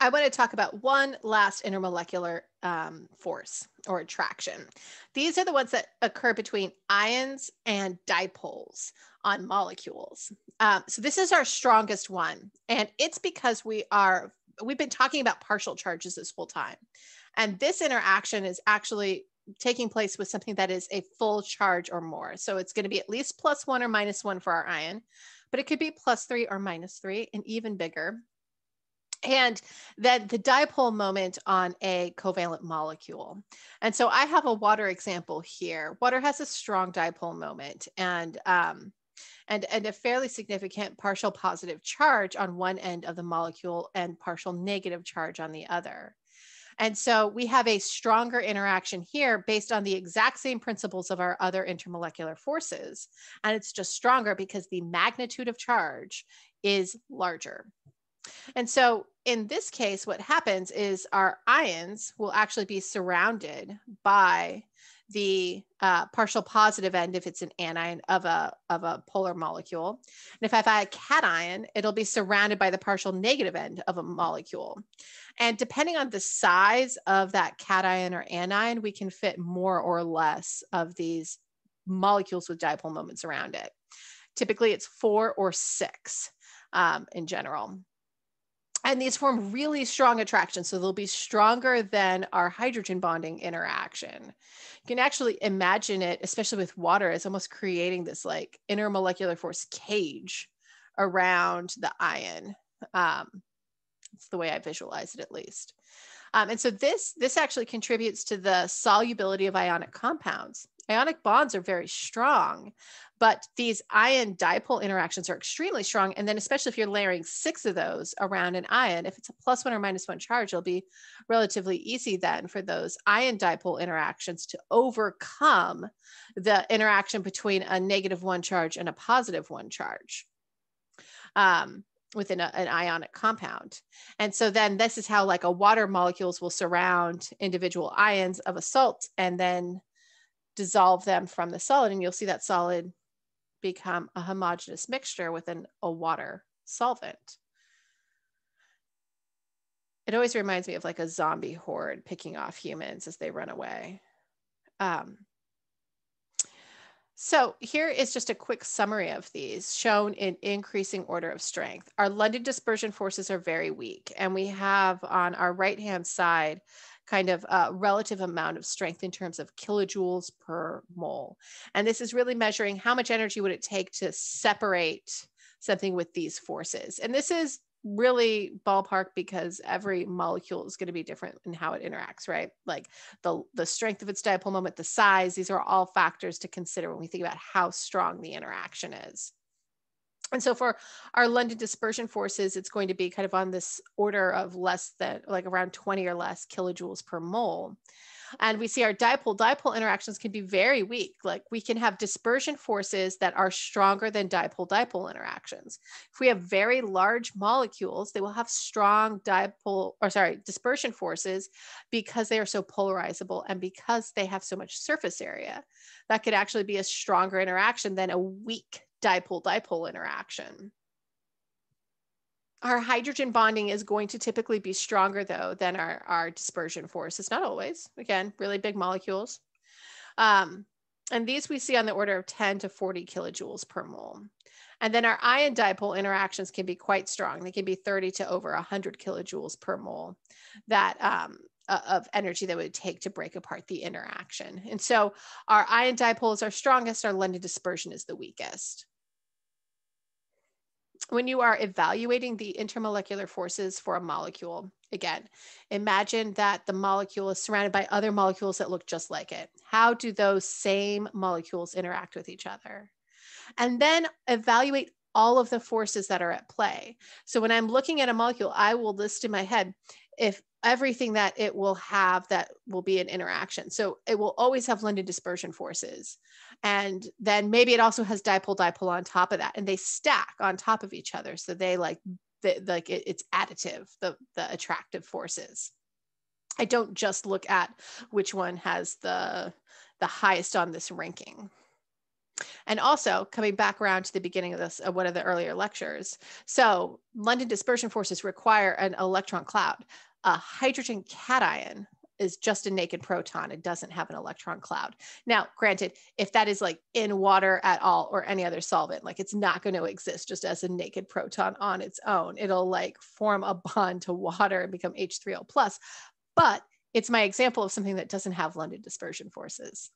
I want to talk about one last intermolecular force or attraction. These are the ones that occur between ions and dipoles on molecules. So this is our strongest one, and it's because we've been talking about partial charges this whole time. And this interaction is actually taking place with something that is a full charge or more. So it's going to be at least +1 or -1 for our ion, but it could be +3 or -3 and even bigger. And then the dipole moment on a covalent molecule. And so I have a water example here. Water has a strong dipole moment and a fairly significant partial positive charge on one end of the molecule and partial negative charge on the other. And so we have a stronger interaction here based on the exact same principles of our other intermolecular forces. And it's just stronger because the magnitude of charge is larger. And so in this case, what happens is our ions will actually be surrounded by the partial positive end if it's an anion of a polar molecule. And if I have a cation, it'll be surrounded by the partial negative end of a molecule. And depending on the size of that cation or anion, we can fit more or less of these molecules with dipole moments around it. Typically, it's 4 or 6 in general. And these form really strong attractions. So they'll be stronger than our hydrogen bonding interaction. You can actually imagine it, especially with water, as almost creating this like intermolecular force cage around the ion. It's the way I visualize it, at least. And so this actually contributes to the solubility of ionic compounds. Ionic bonds are very strong, but these ion dipole interactions are extremely strong. And then especially if you're layering 6 of those around an ion, if it's a +1 or -1 charge, it'll be relatively easy then for those ion dipole interactions to overcome the interaction between a -1 charge and a +1 charge within an ionic compound. And so then this is how like a water molecules will surround individual ions of a salt and then dissolve them from the solid, and you'll see that solid become a homogeneous mixture within a water solvent. It always reminds me of like a zombie horde picking off humans as they run away. So here is just a quick summary of these shown in increasing order of strength. Our London dispersion forces are very weak, and we have on our right-hand side kind of a relative amount of strength in terms of kilojoules per mole. And this is really measuring how much energy would it take to separate something with these forces. And this is really ballpark because every molecule is going to be different in how it interacts, right? Like the strength of its dipole moment, the size, these are all factors to consider when we think about how strong the interaction is. And so for our London dispersion forces, it's going to be kind of on this order of less than like around 20 or less kilojoules per mole. And we see our dipole interactions can be very weak. Like we can have dispersion forces that are stronger than dipole interactions. If we have very large molecules, they will have strong dispersion forces because they are so polarizable and because they have so much surface area. That could actually be a stronger interaction than a weak dipole interaction. Our hydrogen bonding is going to typically be stronger, though, than our dispersion force. It's not always. Again, really big molecules. And these we see on the order of 10 to 40 kilojoules per mole. And then our ion dipole interactions can be quite strong. They can be 30 to over 100 kilojoules per mole of energy that would take to break apart the interaction. And so our ion dipoles are strongest, our London dispersion is the weakest. When you are evaluating the intermolecular forces for a molecule, again, imagine that the molecule is surrounded by other molecules that look just like it. How do those same molecules interact with each other? And then evaluate all of the forces that are at play. So when I'm looking at a molecule, I will list in my head if everything that it will have that will be an interaction. So it will always have London dispersion forces. And then maybe it also has dipole on top of that, and they stack on top of each other. So they it's additive, the attractive forces. I don't just look at which one has the highest on this ranking. And also coming back around to the beginning of this, one of the earlier lectures. So London dispersion forces require an electron cloud. A hydrogen cation is just a naked proton. It doesn't have an electron cloud. Now, granted, if that is like in water at all or any other solvent, like it's not going to exist just as a naked proton on its own. It'll like form a bond to water and become H3O+. But it's my example of something that doesn't have London dispersion forces.